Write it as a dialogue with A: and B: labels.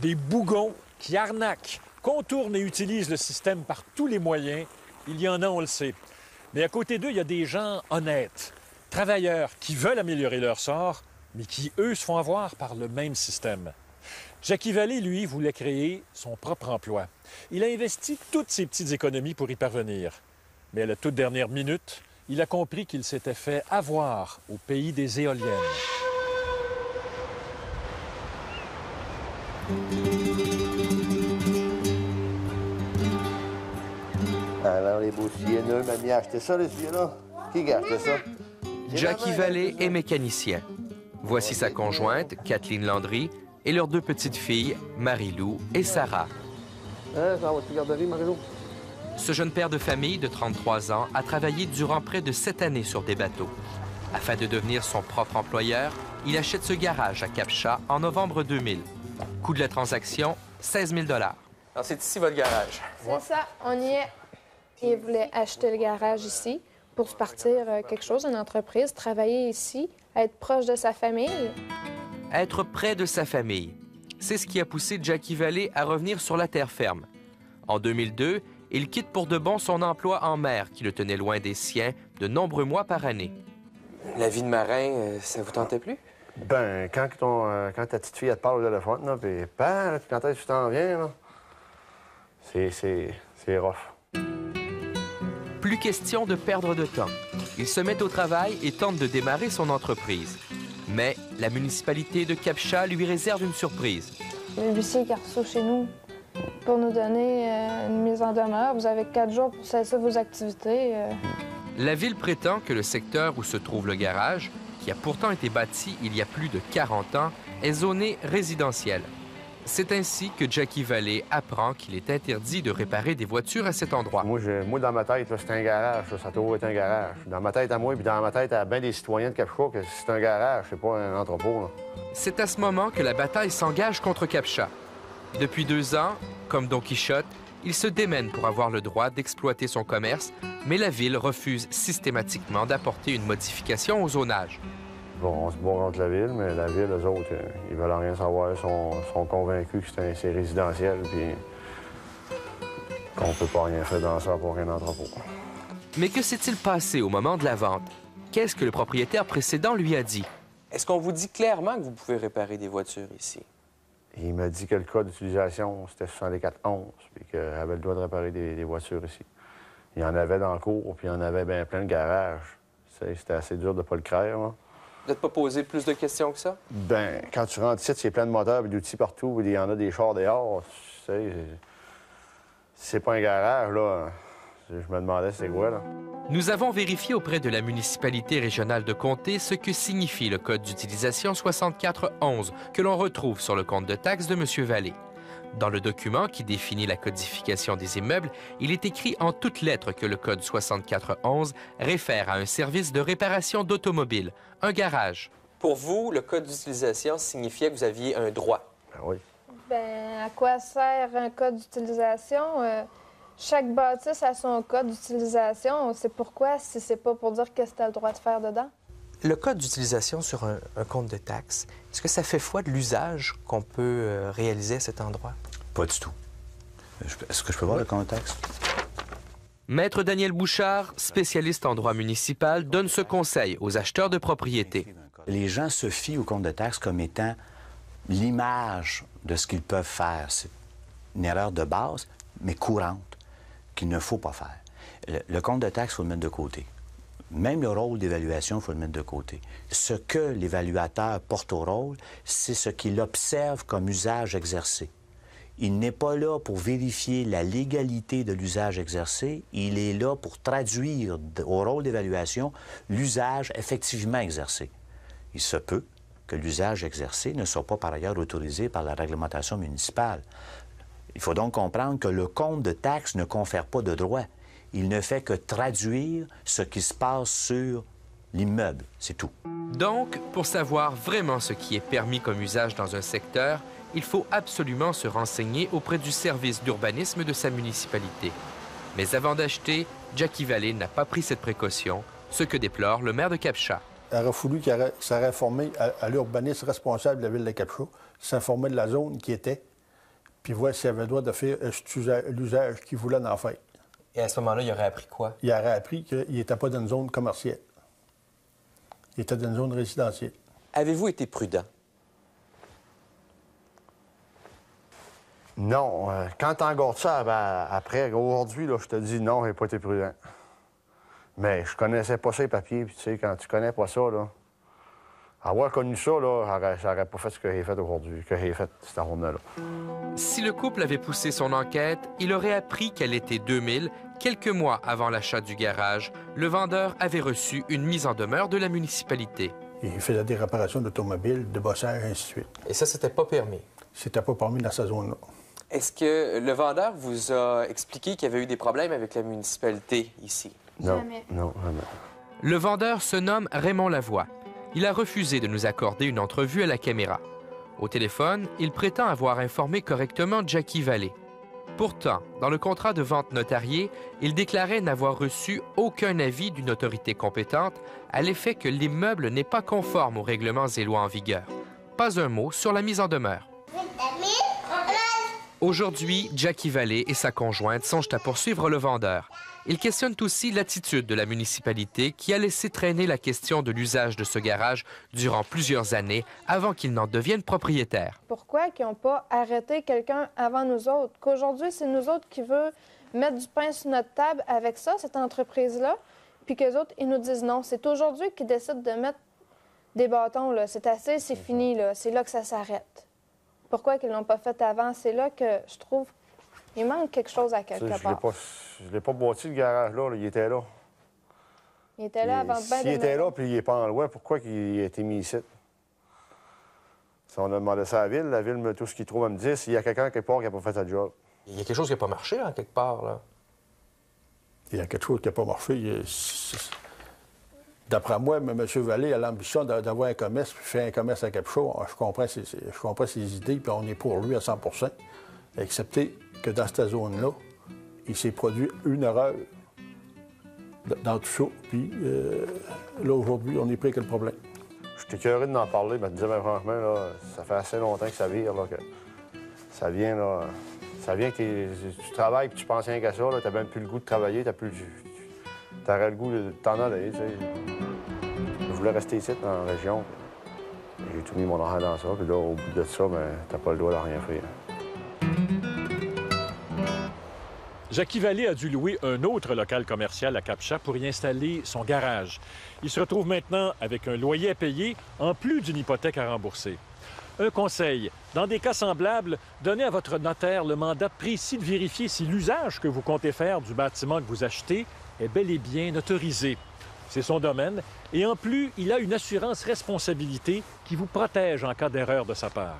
A: Des bougons qui arnaquent, contournent et utilisent le système par tous les moyens. Il y en a, on le sait. Mais à côté d'eux, il y a des gens honnêtes, travailleurs qui veulent améliorer leur sort, mais qui, eux, se font avoir par le même système. Jackie Vallée, lui, voulait créer son propre emploi. Il a investi toutes ses petites économies pour y parvenir. Mais à la toute dernière minute, il a compris qu'il s'était fait avoir au pays des éoliennes.
B: Alors, les beaux sieneux, mamie a acheté ça, les sieneux? Qui a acheté ça?
C: Jackie Vallée est mécanicien. Voici sa conjointe, Kathleen Landry, et leurs deux petites filles, Marie-Lou et Sarah.
B: Hein, ça va-tu garderie, Marie-Lou?
C: Ce jeune père de famille de 33 ans a travaillé durant près de 7 années sur des bateaux. Afin de devenir son propre employeur, il achète ce garage à Cap-Chat en novembre 2000. Coût de la transaction, 16 000 $. Alors, c'est ici votre garage?
D: C'est ça, on y est. Il voulait acheter le garage ici pour se partir quelque chose, une entreprise, travailler ici, être proche de sa famille.
C: Être près de sa famille. C'est ce qui a poussé Jackie Vallée à revenir sur la terre ferme. En 2002, il quitte pour de bon son emploi en mer qui le tenait loin des siens de nombreux mois par année. La vie de marin, ça vous tentait plus?
B: Ben, quand ta petite fille, elle te parle au téléphone, là, puis ben, quand est-ce que tu t'en viens, là? C'est rough.
C: Plus question de perdre de temps. Il se met au travail et tente de démarrer son entreprise. Mais la municipalité de Cap-Chat lui réserve une surprise.
D: L'huissier qui a reçu chez nous pour nous donner une mise en demeure. Vous avez 4 jours pour cesser vos activités.
C: La ville prétend que le secteur où se trouve le garage, qui a pourtant été bâti il y a plus de 40 ans, est zoné résidentiel. C'est ainsi que Jackie Vallée apprend qu'il est interdit de réparer des voitures à cet endroit.
B: Moi, dans ma tête, c'est un garage. Ça a toujours été un garage. Dans ma tête à moi, puis dans ma tête à bien des citoyens de Cap-Chat, que c'est un garage, c'est pas un entrepôt, là.
C: C'est à ce moment que la bataille s'engage contre Cap-Chat. Depuis 2 ans, comme Don Quichotte, il se démène pour avoir le droit d'exploiter son commerce, mais la ville refuse systématiquement d'apporter une modification au zonage.
B: Bon, on se bat contre la ville, mais la ville, eux autres, ils veulent rien savoir. Ils sont convaincus que c'est résidentiel, puis qu'on peut pas rien faire dans ça pour un entrepôt.
C: Mais que s'est-il passé au moment de la vente? Qu'est-ce que le propriétaire précédent lui a dit? Est-ce qu'on vous dit clairement que vous pouvez réparer des voitures ici?
B: Il m'a dit que le code d'utilisation, c'était 6411, puis qu'il avait le droit de réparer des voitures ici. Il y en avait dans le cours, puis il y en avait bien plein de garages. C'était assez dur de ne pas le créer, moi.
C: Vous n'êtes pas posé plus de questions que ça?
B: Ben, quand tu rentres ici, c'est plein de moteurs et d'outils partout, puis il y en a des chars dehors. Tu sais, c'est pas un garage, là. Je me demandais c'est quoi, là.
C: Nous avons vérifié auprès de la municipalité régionale de Comté ce que signifie le code d'utilisation 6411 que l'on retrouve sur le compte de taxes de M. Vallée. Dans le document qui définit la codification des immeubles, il est écrit en toutes lettres que le code 6411 réfère à un service de réparation d'automobile, un garage. Pour vous, le code d'utilisation signifiait que vous aviez un droit.
B: Ben oui.
D: Ben, à quoi sert un code d'utilisation? Chaque bâtisse a son code d'utilisation. C'est pourquoi, si c'est pas pour dire qu'est-ce que tu as le droit de faire dedans.
C: Le code d'utilisation sur un compte de taxes, est-ce que ça fait foi de l'usage qu'on peut réaliser à cet endroit?
E: Pas du tout. Est-ce que je peux voir le compte de taxes?
C: Maître Daniel Bouchard, spécialiste en droit municipal, donne ce conseil aux acheteurs de propriété.
E: Les gens se fient au compte de taxes comme étant l'image de ce qu'ils peuvent faire. C'est une erreur de base, mais courante, qu'il ne faut pas faire. Le compte de taxes, il faut le mettre de côté. Même le rôle d'évaluation, il faut le mettre de côté. Ce que l'évaluateur porte au rôle, c'est ce qu'il observe comme usage exercé. Il n'est pas là pour vérifier la légalité de l'usage exercé, il est là pour traduire au rôle d'évaluation l'usage effectivement exercé. Il se peut que l'usage exercé ne soit pas par ailleurs autorisé par la réglementation municipale. Il faut donc comprendre que le compte de taxes ne confère pas de droit. Il ne fait que traduire ce qui se passe sur l'immeuble, c'est tout.
C: Donc, pour savoir vraiment ce qui est permis comme usage dans un secteur, il faut absolument se renseigner auprès du service d'urbanisme de sa municipalité. Mais avant d'acheter, Jackie Vallée n'a pas pris cette précaution, ce que déplore le maire de Cap-Chat.
F: Il aurait fallu qu'il s'aurait informé à l'urbaniste responsable de la ville de Cap-Chat, s'informer de la zone qui était, puis voir s'il avait le droit de faire l'usage qu'il voulait en faire.
G: Et à ce moment-là, il aurait appris quoi?
F: Il aurait appris qu'il n'était pas dans une zone commerciale. Il était dans une zone résidentielle.
G: Avez-vous été prudent?
B: Non. Quand tu engordes ça, ben, après, aujourd'hui, là, je te dis non, j'ai pas été prudent. Mais je connaissais pas ça, les papiers. Puis, tu sais, quand tu connais pas ça, là, avoir connu ça, là, j'aurais pas fait ce que j'ai fait aujourd'hui, que j'ai fait cette ronde-là.
C: Si le couple avait poussé son enquête, il aurait appris qu'à l'été 2000, quelques mois avant l'achat du garage, le vendeur avait reçu une mise en demeure de la municipalité.
F: Il faisait des réparations d'automobiles, de bossage, ainsi de suite.
G: Et ça, c'était pas permis?
F: C'était pas permis dans cette zone-là.
G: Est-ce que le vendeur vous a expliqué qu'il y avait eu des problèmes avec la municipalité ici?
B: Non,
D: Jamais.
B: non, jamais.
C: Le vendeur se nomme Raymond Lavoie. Il a refusé de nous accorder une entrevue à la caméra. Au téléphone, il prétend avoir informé correctement Jackie Vallée. Pourtant, dans le contrat de vente notarié, il déclarait n'avoir reçu aucun avis d'une autorité compétente à l'effet que l'immeuble n'est pas conforme aux règlements et lois en vigueur. Pas un mot sur la mise en demeure. Aujourd'hui, Jackie Vallée et sa conjointe songent à poursuivre le vendeur. Ils questionnent aussi l'attitude de la municipalité qui a laissé traîner la question de l'usage de ce garage durant plusieurs années avant qu'il n'en devienne propriétaire.
D: Pourquoi ils n'ont pas arrêté quelqu'un avant nous autres? Qu'aujourd'hui, c'est nous autres qui veut mettre du pain sur notre table avec ça, cette entreprise-là, puis qu'eux autres, ils nous disent non. C'est aujourd'hui qu'ils décident de mettre des bâtons, là. C'est assez, c'est fini, là. C'est là que ça s'arrête. Pourquoi qu'ils ne l'ont pas fait avant? C'est là que je trouve il manque quelque chose à quelque part.
B: Je l'ai pas bâti, le garage-là. Là. Il était là.
D: Il était là avant de bien.
B: S'il était là, puis il n'est pas en loi, pourquoi il a été mis ici? Si on a demandé ça à la ville, tout ce qu'il trouve à me dire, s'il y a quelqu'un quelque part qui n'a pas fait sa job.
G: Il y a quelque chose qui n'a pas marché, en quelque part, là.
F: Il y a quelque chose qui n'a pas marché. D'après moi, M. Vallée a l'ambition d'avoir un commerce, puis faire un commerce à quelque chose. Je comprends ses idées, puis on est pour lui à 100 excepté que dans cette zone-là, il s'est produit une erreur dans tout ça. Puis là, aujourd'hui, on est pris avec le problème.
B: Je suis écœuré d'en parler, mais te dire, ben, franchement, là, ça fait assez longtemps que ça vire, là, que ça vient, là... Ça vient que tu travailles et tu penses rien qu'à ça, là, t'as même plus le goût de travailler, t'aurais le goût de t'en aller, tu sais. Je voulais rester ici, dans la région. J'ai tout mis mon argent dans ça, puis là, au bout de ça, ben, t'as pas le droit de rien faire.
A: Jackie Vallée a dû louer un autre local commercial à Cap-Chat pour y installer son garage. Il se retrouve maintenant avec un loyer à payer, en plus d'une hypothèque à rembourser. Un conseil, dans des cas semblables, donnez à votre notaire le mandat précis de vérifier si l'usage que vous comptez faire du bâtiment que vous achetez est bel et bien autorisé. C'est son domaine, et en plus, il a une assurance responsabilité qui vous protège en cas d'erreur de sa part.